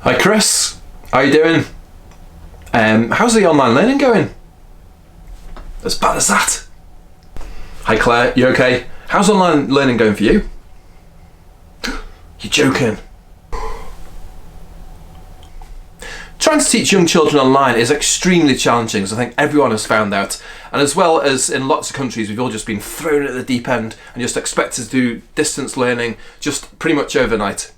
Hi Chris, how you doing? How's the online learning going? As bad as that? Hi Claire, you okay? How's online learning going for you? You're joking. Trying to teach young children online is extremely challenging, as I think everyone has found out. And as well as in lots of countries, we've all just been thrown at the deep end and just expected to do distance learning just pretty much overnight.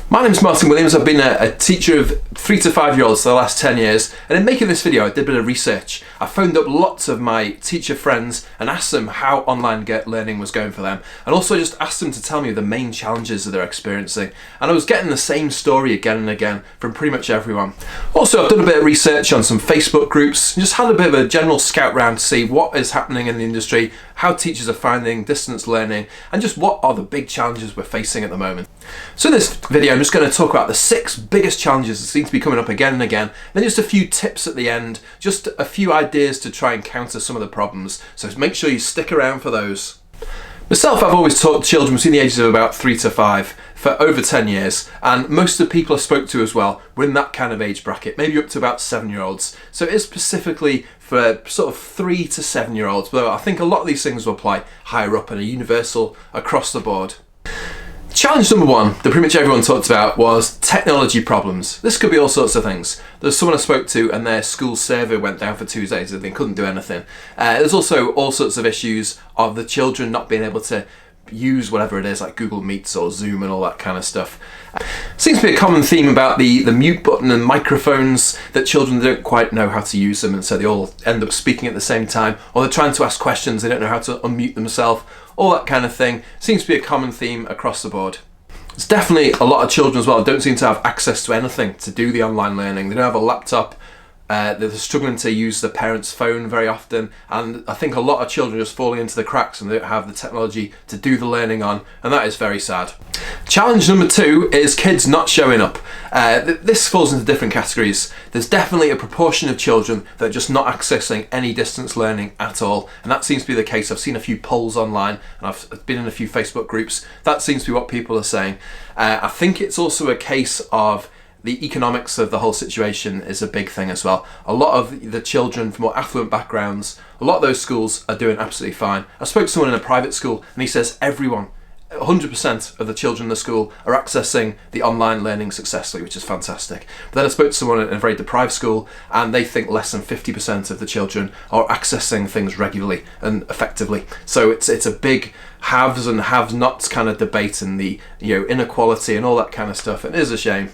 My name's Martin Williams. I've been a teacher of 3 to 5 year olds for the last 10 years, and in making this video I did a bit of research. I phoned up lots of my teacher friends and asked them how online learning was going for them, and also just asked them to tell me the main challenges that they're experiencing, and I was getting the same story again and again from pretty much everyone. Also, I've done a bit of research on some Facebook groups and just had a bit of a general scout round to see what is happening in the industry, how teachers are finding distance learning, and just what are the big challenges we're facing at the moment. So in this video I'm just going to talk about the 6 biggest challenges that seem to be coming up again and again, then just a few tips at the end, just a few ideas to try and counter some of the problems, so make sure you stick around for those. Myself, I've always taught children between the ages of about 3 to 5 for over 10 years, and most of the people I spoke to as well were in that kind of age bracket, maybe up to about 7-year-olds. So it is specifically for sort of 3 to 7-year-olds, but I think a lot of these things will apply higher up and are universal across the board. Challenge number 1 that pretty much everyone talked about was technology problems. This could be all sorts of things. There's someone I spoke to and their school server went down for 2 days and they couldn't do anything. There's also all sorts of issues of the children not being able to use whatever it is, like Google Meets or Zoom and all that kind of stuff. Seems to be a common theme about the mute button and microphones, that children don't quite know how to use them, and so they all end up speaking at the same time, or they're trying to ask questions, they don't know how to unmute themselves, all that kind of thing. Seems to be a common theme across the board. There's definitely a lot of children as well who don't seem to have access to anything to do the online learning. They don't have a laptop. They're struggling to use the parent's phone very often, and I think a lot of children just falling into the cracks and they don't have the technology to do the learning on, and that is very sad. Challenge number 2 is kids not showing up. This falls into different categories. There's definitely a proportion of children that are just not accessing any distance learning at all, and that seems to be the case. I've seen a few polls online and I've been in a few Facebook groups. That seems to be what people are saying. I think it's also a case of the economics of the whole situation is a big thing as well. A lot of the children from more affluent backgrounds, a lot of those schools are doing absolutely fine. I spoke to someone in a private school and he says everyone, 100% of the children in the school are accessing the online learning successfully, which is fantastic. But then I spoke to someone in a very deprived school and they think less than 50% of the children are accessing things regularly and effectively. So it's a big haves and have-nots kind of debate, and the inequality and all that kind of stuff. It is a shame.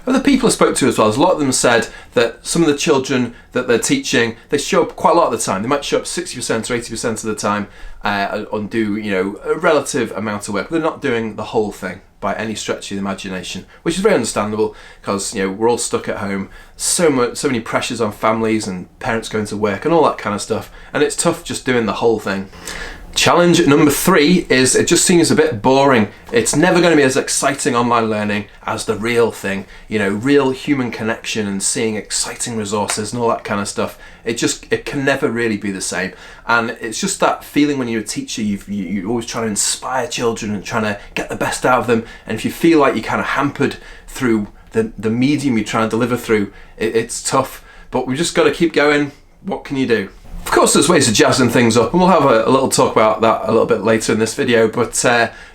Of the people I spoke to as well, a lot of them said that some of the children that they're teaching, they show up quite a lot of the time. They might show up 60% or 80% of the time and do a relative amount of work. They're not doing the whole thing by any stretch of the imagination, which is very understandable because we're all stuck at home. So many pressures on families and parents going to work and all that kind of stuff, and it's tough just doing the whole thing. Challenge number 3 is it just seems a bit boring. It's never going to be as exciting online learning as the real thing, real human connection and seeing exciting resources and all that kind of stuff. It can never really be the same, and it's just that feeling when you're a teacher, you're always trying to inspire children and trying to get the best out of them, and if you feel like you're kind of hampered through the medium you're trying to deliver through, it's tough, but we've just got to keep going. What can you do? Of course there's ways of jazzing things up, and we'll have a little talk about that a little bit later in this video, but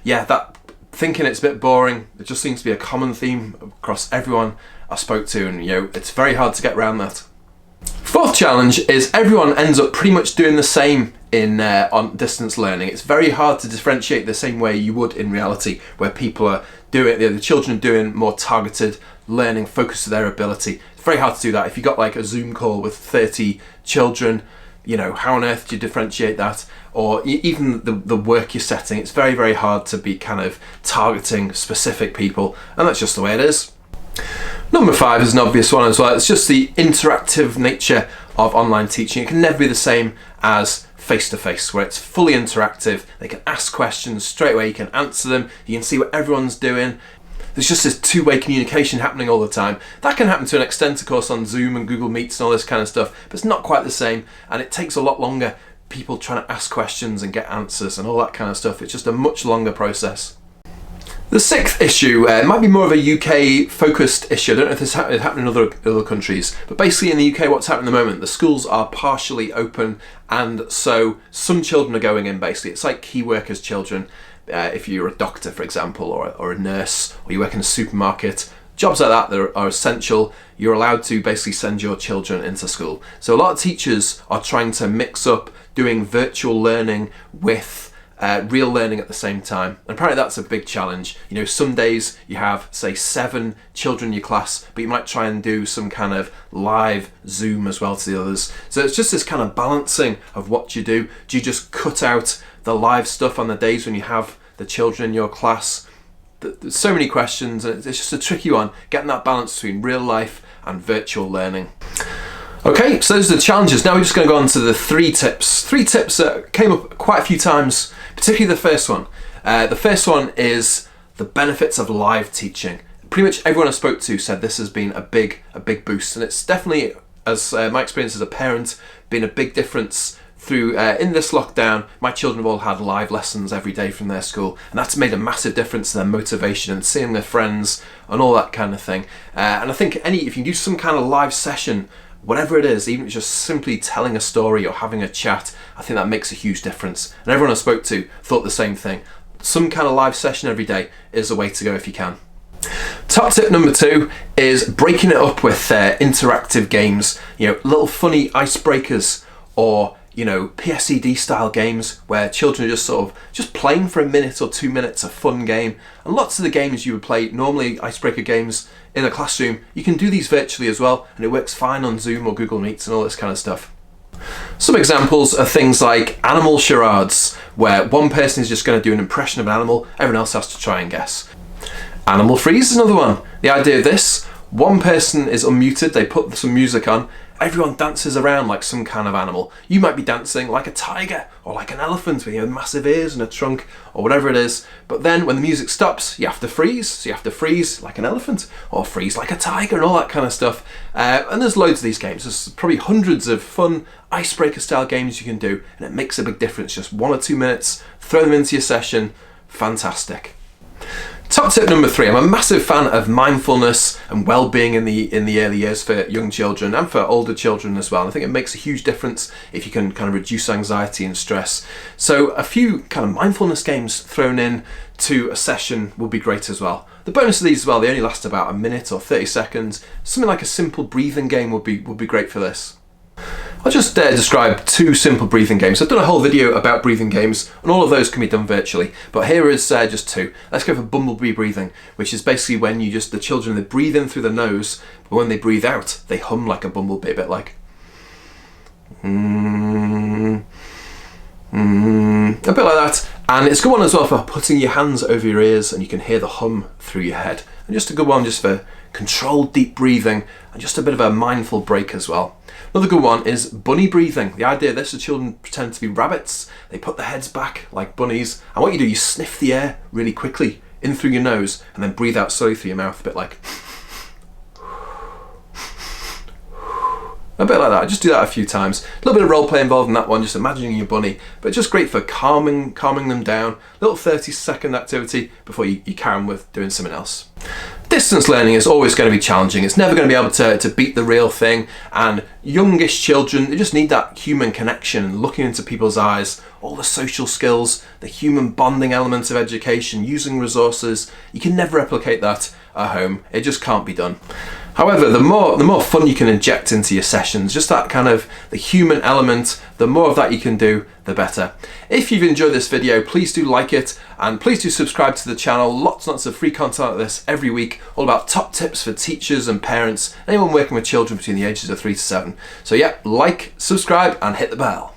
yeah, that thinking it's a bit boring, it just seems to be a common theme across everyone I spoke to, and it's very hard to get around that. 4th challenge is everyone ends up pretty much doing the same on distance learning. It's very hard to differentiate the same way you would in reality, where people are doing, the children are doing more targeted learning, focused to their ability. It's very hard to do that. If you got like a Zoom call with 30 children, how on earth do you differentiate that? Or even the work you're setting, it's very, very hard to be kind of targeting specific people, and that's just the way it is. Number 5 is an obvious one as well. It's just the interactive nature of online teaching. It can never be the same as face-to-face, where it's fully interactive. They can ask questions straight away, you can answer them, you can see what everyone's doing. There's just this two-way communication happening all the time. That can happen to an extent, of course, on Zoom and Google Meets and all this kind of stuff, but it's not quite the same, and it takes a lot longer. People trying to ask questions and get answers and all that kind of stuff. It's just a much longer process. The sixth issue might be more of a UK focused issue. I don't know if this is happening in other countries, but basically in the UK what's happening at the moment, the schools are partially open, and so some children are going in basically. It's like key workers children. If you're a doctor, for example, or a nurse, or you work in a supermarket, jobs like that are essential. You're allowed to basically send your children into school. So a lot of teachers are trying to mix up doing virtual learning with real learning at the same time. And apparently that's a big challenge. You know, some days you have, say, 7 children in your class, but you might try and do some kind of live Zoom as well to the others. So it's just this kind of balancing of what you do. Do you just cut out the live stuff on the days when you have the children in your class? There's so many questions, and it's just a tricky one, getting that balance between real life and virtual learning. Okay, so those are the challenges. Now we're just going to go on to the 3 tips. 3 tips that came up quite a few times, particularly the first one. The first one is the benefits of live teaching. Pretty much everyone I spoke to said this has been a big boost, and it's definitely, as my experience as a parent, been a big difference through in this lockdown. My children have all had live lessons every day from their school, and that's made a massive difference to their motivation and seeing their friends and all that kind of thing. And I think if you can do some kind of live session, whatever it is, even if it's just simply telling a story or having a chat, I think that makes a huge difference. And everyone I spoke to thought the same thing. Some kind of live session every day is the way to go if you can. Top tip number 2 is breaking it up with interactive games. You know, little funny icebreakers, or PSED style games where children are just playing for a minute or 2 minutes, a fun game. And lots of the games you would play normally, icebreaker games in a classroom, you can do these virtually as well, and it works fine on Zoom or Google Meets and all this kind of stuff. Some examples are things like animal charades, where one person is just going to do an impression of an animal, everyone else has to try and guess. Animal freeze is another one. The idea of this, one person is unmuted, they put some music on, everyone dances around like some kind of animal. You might be dancing like a tiger or like an elephant with massive ears and a trunk or whatever it is. But then when the music stops, you have to freeze. So you have to freeze like an elephant or freeze like a tiger and all that kind of stuff. And there's loads of these games. There's probably hundreds of fun icebreaker style games you can do, and it makes a big difference. Just 1 or 2 minutes, throw them into your session. Fantastic. Top tip number 3, I'm a massive fan of mindfulness and well-being in the early years for young children and for older children as well. I think it makes a huge difference if you can kind of reduce anxiety and stress. So a few kind of mindfulness games thrown in to a session would be great as well. The bonus of these as well, they only last about a minute or 30 seconds. Something like a simple breathing game would be great for this. I'll just describe 2 simple breathing games. I've done a whole video about breathing games, and all of those can be done virtually, but here is just 2. Let's go for bumblebee breathing, which is basically when the children, they breathe in through the nose, but when they breathe out, they hum like a bumblebee, a bit like a bit like that. And it's a good one as well for putting your hands over your ears and you can hear the hum through your head. And just a good one just for controlled deep breathing and just a bit of a mindful break as well. Another good one is bunny breathing. The idea of this, the children pretend to be rabbits. They put their heads back like bunnies. And what you do, you sniff the air really quickly in through your nose and then breathe out slowly through your mouth, a bit like a bit like that. Just do that a few times. A little bit of role play involved in that one, just imagining your bunny, but just great for calming them down. Little 30-second activity before you carry on with doing something else. Distance learning is always going to be challenging. It's never going to be able to beat the real thing, and youngish children, they just need that human connection and looking into people's eyes, all the social skills, the human bonding elements of education, using resources. You can never replicate that at home. It just can't be done. However, the more fun you can inject into your sessions, just that kind of the human element, the more of that you can do, the better. If you've enjoyed this video, please do like it, and please do subscribe to the channel. Lots and lots of free content like this every week, all about top tips for teachers and parents, anyone working with children between the ages of 3 to 7. So yeah, like, subscribe, and hit the bell.